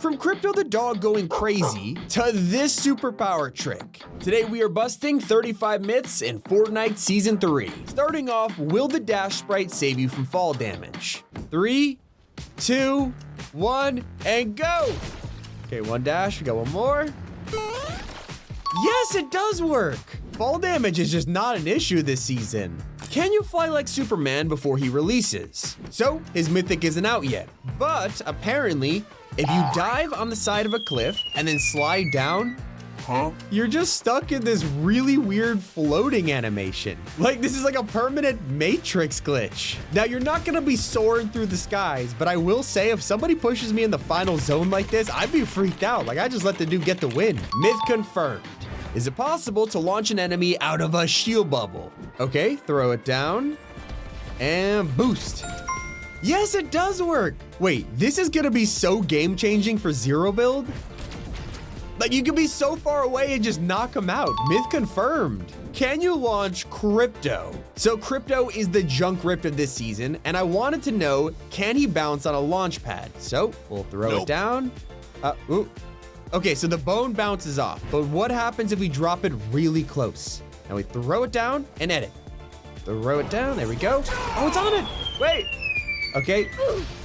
From Krypto the dog going crazy to this superpower trick. Today we are busting 35 myths in Fortnite Season 3. Starting off, will the dash sprite save you from fall damage? 3, 2, 1, and go! Okay, one dash, we got one more. Yes, it does work! Fall damage is just not an issue this season. Can you fly like Superman before he releases? So, his mythic isn't out yet, but apparently, if you dive on the side of a cliff and then slide down, you're just stuck in this really weird floating animation. Like, this is like a permanent Matrix glitch. Now, you're not gonna be soaring through the skies, but I will say if somebody pushes me in the final zone like this, I'd be freaked out. Like, I just let the dude get the win. Myth confirmed. Is it possible to launch an enemy out of a shield bubble? Okay, throw it down and boost. Yes, it does work. Wait, this is gonna be so game-changing for zero build. Like, you could be so far away and just knock him out. Myth confirmed. Can you launch Krypto? So Krypto is the junk ripped of this season, and I wanted to know, can he bounce on a launch pad? So we'll throw it down. Okay, so the bone bounces off, but what happens if we drop it really close? Now we throw it down and edit. Throw it down, there we go. Oh, it's on it. Wait. Okay.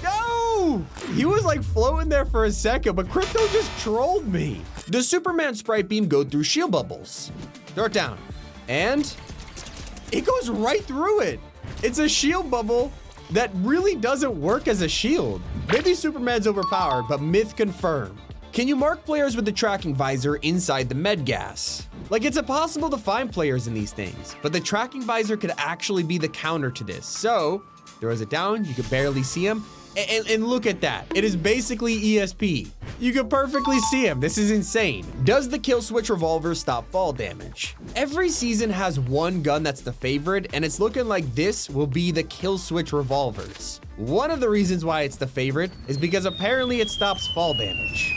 No! He was like floating there for a second, but Krypto just trolled me. Does Superman sprite beam go through shield bubbles? Throw it down. And it goes right through it. It's a shield bubble that really doesn't work as a shield. Maybe Superman's overpowered, but myth confirmed. Can you mark players with the tracking visor inside the med gas? Like, it's impossible to find players in these things, but the tracking visor could actually be the counter to this. So, throws it down, you could barely see him, and look at that. It is basically ESP. You can perfectly see him. This is insane. Does the kill switch revolver stop fall damage? Every season has one gun that's the favorite, and it's looking like this will be the kill switch revolvers. One of the reasons why it's the favorite is because apparently it stops fall damage.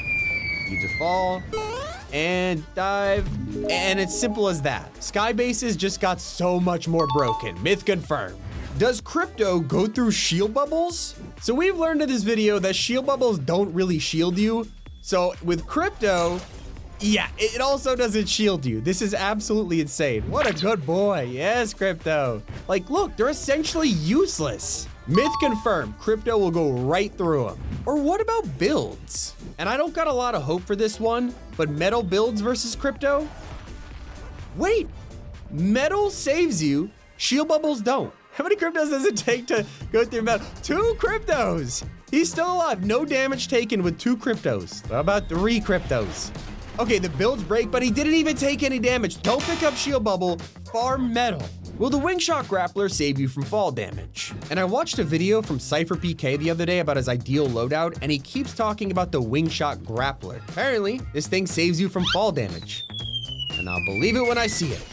You just fall and dive, and it's simple as that. Sky bases just got so much more broken. Myth confirmed. Does Krypto go through shield bubbles? So we've learned in this video that shield bubbles don't really shield you. So with Krypto, yeah, it also doesn't shield you. This is absolutely insane. What a good boy. Yes, Krypto. Like, look, they're essentially useless. Myth confirmed, Krypto will go right through them. Or what about builds? And I don't got a lot of hope for this one, but metal builds versus Krypto? Wait, metal saves you, shield bubbles don't. How many Kryptos does it take to go through metal? 2 Kryptos. He's still alive, no damage taken with 2 Kryptos. How about 3 Kryptos? Okay, the builds break, but he didn't even take any damage. Don't pick up shield bubble, farm metal. Will the wingshot grappler save you from fall damage? And I watched a video from SuperPOWER the other day about his ideal loadout, and he keeps talking about the wingshot grappler. Apparently, this thing saves you from fall damage. And I'll believe it when I see it.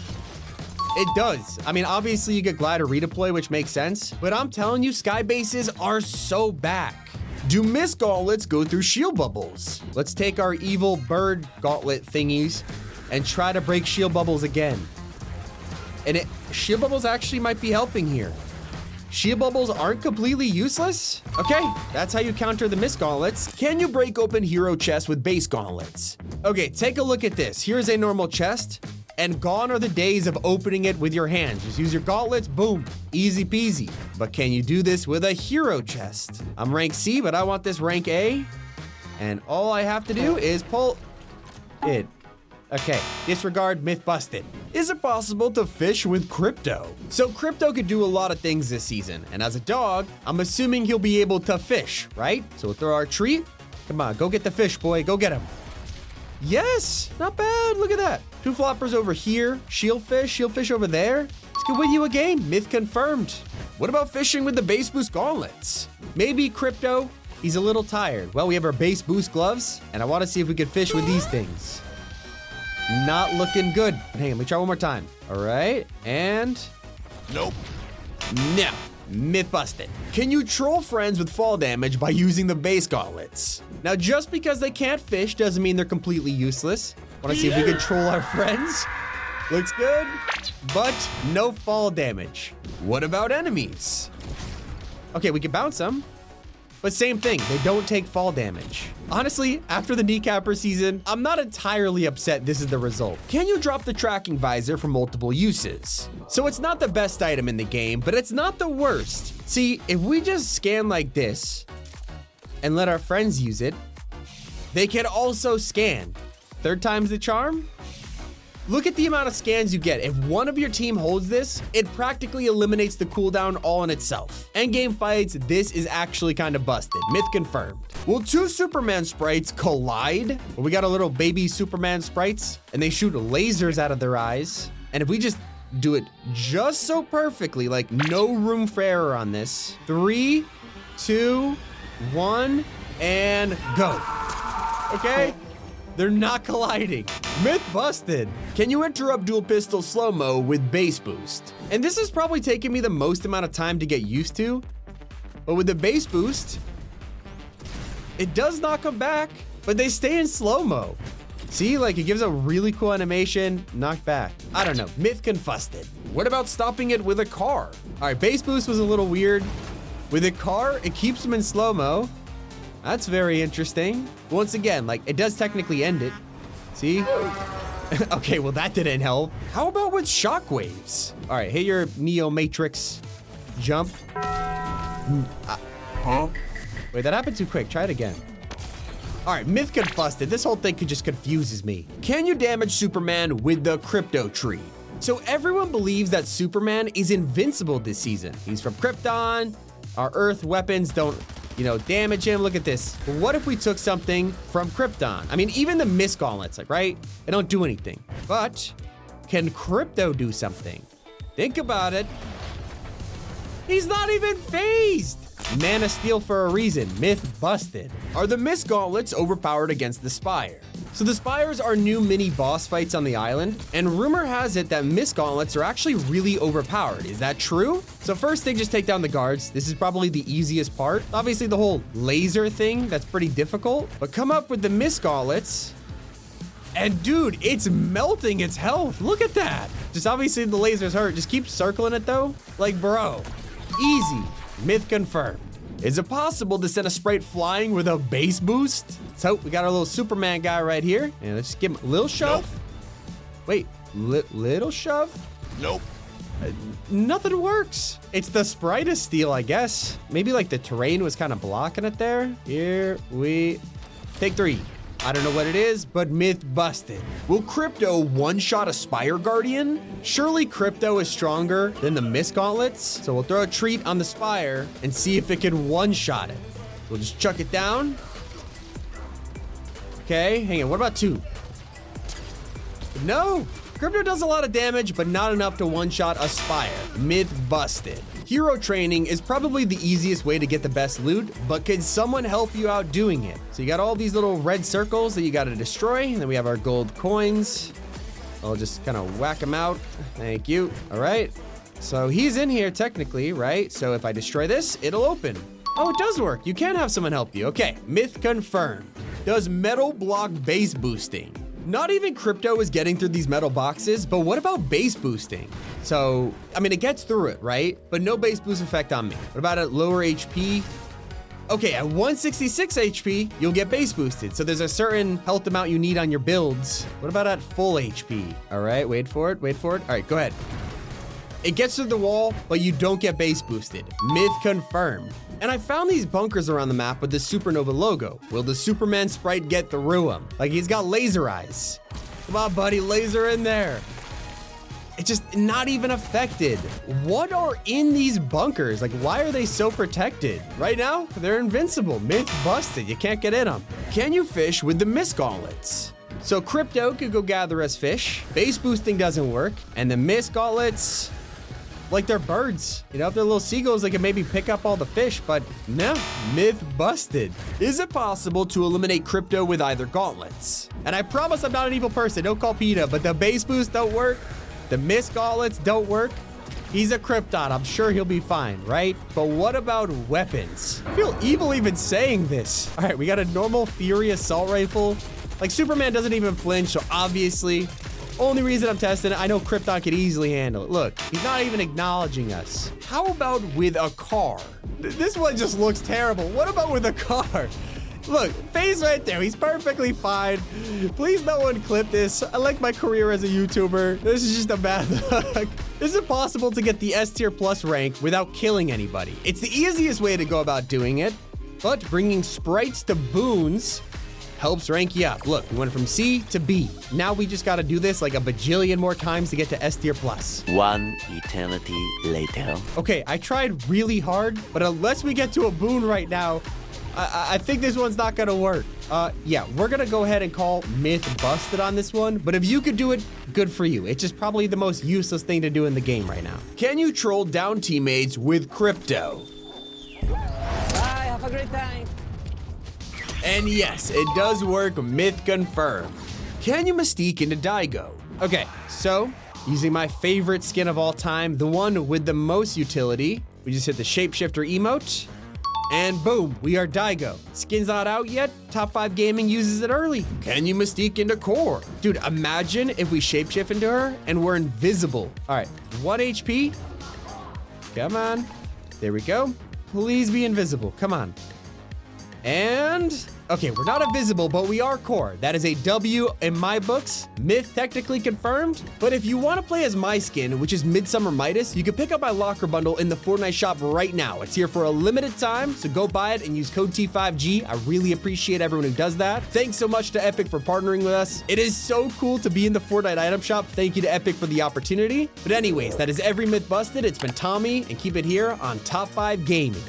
It does. I mean, obviously you get glider redeploy, which makes sense, but I'm telling you, sky bases are so back. Do mist gauntlets go through shield bubbles? Let's take our evil bird gauntlet thingies and try to break shield bubbles again. And shield bubbles actually might be helping here. Shield bubbles aren't completely useless? Okay, that's how you counter the mist gauntlets. Can you break open hero chests with base gauntlets? Okay, take a look at this. Here's a normal chest, and gone are the days of opening it with your hands. Just use your gauntlets, boom, easy peasy. But can you do this with a hero chest? I'm rank C, but I want this rank A, and all I have to do is pull it. Okay, disregard, myth busted. Is it possible to fish with Krypto? So Krypto could do a lot of things this season, and as a dog, I'm assuming he'll be able to fish, right? So we'll throw our treat. Come on, go get the fish, boy, go get him. Yes, not bad, look at that. 2 floppers over here, shieldfish over there. This could win you a game, myth confirmed. What about fishing with the base boost gauntlets? Maybe Krypto, he's a little tired. Well, we have our base boost gloves, and I wanna see if we can fish with these things. Not looking good. Hang on, let me try one more time. All right, and nope. No, myth busted. Can you troll friends with fall damage by using the base gauntlets? Now, just because they can't fish doesn't mean they're completely useless. Wanna see if we can troll our friends? Looks good, but no fall damage. What about enemies? Okay, we can bounce them, but same thing, they don't take fall damage. Honestly, after the kneecapper season, I'm not entirely upset this is the result. Can you drop the tracking visor for multiple uses? So it's not the best item in the game, but it's not the worst. See, if we just scan like this and let our friends use it, they can also scan. Third time's the charm? Look at the amount of scans you get. If one of your team holds this, it practically eliminates the cooldown all in itself. Endgame fights, this is actually kind of busted. Myth confirmed. Will two Superman sprites collide? Well, we got a little baby Superman sprites, and they shoot lasers out of their eyes. And if we just do it just so perfectly, like no room for error on this. 3, 2, 1, and go. Okay? They're not colliding. Myth busted. Can you interrupt dual pistol slow-mo with base boost? And this is probably taking me the most amount of time to get used to, but with the base boost, it does knock them back, but they stay in slow-mo. See, like it gives a really cool animation, knock back. I don't know, myth confusted. What about stopping it with a car? All right, base boost was a little weird. With a car, it keeps them in slow-mo. That's very interesting. Once again, like it does technically end it. See? Okay, well that didn't help. How about with shockwaves? All right, hit your Neo Matrix jump. Huh? Wait, that happened too quick. Try it again. All right, myth confusted. This whole thing just confuses me. Can you damage Superman with the Krypto tree? So everyone believes that Superman is invincible this season. He's from Krypton. Our Earth weapons don't, damage him. Look at this. But what if we took something from Krypton? I mean, even the Mist Gauntlets, like, right? They don't do anything. But can Krypto do something? Think about it. He's not even phased. Man of Steel for a reason. Myth busted. Are the Mist Gauntlets overpowered against the Spire? So the Spires are new mini boss fights on the island, and rumor has it that Mist Gauntlets are actually really overpowered. Is that true? So first they just take down the guards. This is probably the easiest part. Obviously the whole laser thing, that's pretty difficult, but come up with the Mist Gauntlets, and dude, it's melting its health. Look at that. Just obviously the lasers hurt. Just keep circling it though. Like, bro, easy. Myth confirmed. Is it possible to send a sprite flying with a base boost? So we got our little Superman guy right here. And let's just give him a little shove. Nope. Wait, little shove? Nope. Nothing works. It's the sprite of steel, I guess. Maybe like the terrain was kind of blocking it there. Here we take 3. I don't know what it is, but myth busted. Will Krypto one-shot a Spire Guardian? Surely Krypto is stronger than the Mist Gauntlets, so we'll throw a treat on the Spire and see if it can one-shot it. We'll just chuck it down. Okay, hang on, what about 2? No, Krypto does a lot of damage, but not enough to one-shot a Spire. Myth busted. Hero training is probably the easiest way to get the best loot, but can someone help you out doing it? So you got all these little red circles that you got to destroy, and then we have our gold coins. I'll just kind of whack them out. Thank you. All right. So he's in here technically, right? So if I destroy this, it'll open. Oh, it does work. You can have someone help you. Okay, myth confirmed. Does metal block base boosting? Not even Krypto is getting through these metal boxes, but what about base boosting? So, I mean, it gets through it, right? But no base boost effect on me. What about at lower HP? Okay, at 166 HP, you'll get base boosted. So there's a certain health amount you need on your builds. What about at full HP? All right, wait for it. All right, go ahead. It gets through the wall, but you don't get base boosted. Myth confirmed. And I found these bunkers around the map with the Supernova logo. Will the Superman sprite get through them? Like, he's got laser eyes. Come on, buddy, laser in there. It's just not even affected. What are in these bunkers? Like, why are they so protected? Right now, they're invincible. Myth busted. You can't get in them. Can you fish with the Mist Gauntlets? So Krypto could go gather us fish. Base boosting doesn't work. And the Mist Gauntlets, like they're birds. If they're little seagulls, they can maybe pick up all the fish, but no, myth busted. Is it possible to eliminate Krypto with either gauntlets? And I promise I'm not an evil person, don't call PETA, but the base boost don't work. The Mist Gauntlets don't work. He's a Krypton, I'm sure he'll be fine, right? But what about weapons? I feel evil even saying this. All right, we got a normal Fury assault rifle. Like, Superman doesn't even flinch, so obviously Only reason I'm testing it, I know Krypton could easily handle it. Look, he's not even acknowledging us. How about with a car? This one just looks terrible. What about with a car? Look, face right there. He's perfectly fine. Please no one clip this. I like my career as a YouTuber. This is just a bad look. Is it possible to get the S tier plus rank without killing anybody? It's the easiest way to go about doing it, but bringing sprites to boons helps rank you up. Look, we went from C to B. Now we just gotta do this like a bajillion more times to get to S tier plus. One eternity later. Okay, I tried really hard, but unless we get to a boon right now, I think this one's not gonna work. Yeah, we're gonna go ahead and call myth busted on this one, but if you could do it, good for you. It's just probably the most useless thing to do in the game right now. Can you troll down teammates with Krypto? Bye, have a great time. And yes, it does work, myth confirmed. Can you mystique into Daigo? Okay, so using my favorite skin of all time, the one with the most utility, we just hit the shapeshifter emote. And boom, we are Daigo. Skin's not out yet. Top 5 Gaming uses it early. Can you mystique into Core? Dude, imagine if we shapeshift into her and we're invisible. All right, 1 HP. Come on. There we go. Please be invisible. Come on. And okay, we're not invisible, but we are Core. That is a W in my books. Myth technically confirmed. But if you want to play as my skin, which is Midsummer Midas, you can pick up my locker bundle in the Fortnite shop right now. It's here for a limited time, so go buy it and use code T5G. I really appreciate everyone who does that. Thanks so much to Epic for partnering with us. It is so cool to be in the Fortnite item shop. Thank you to Epic for the opportunity. But anyways, that is every myth busted. It's been Tommy, and keep it here on Top 5 Gaming.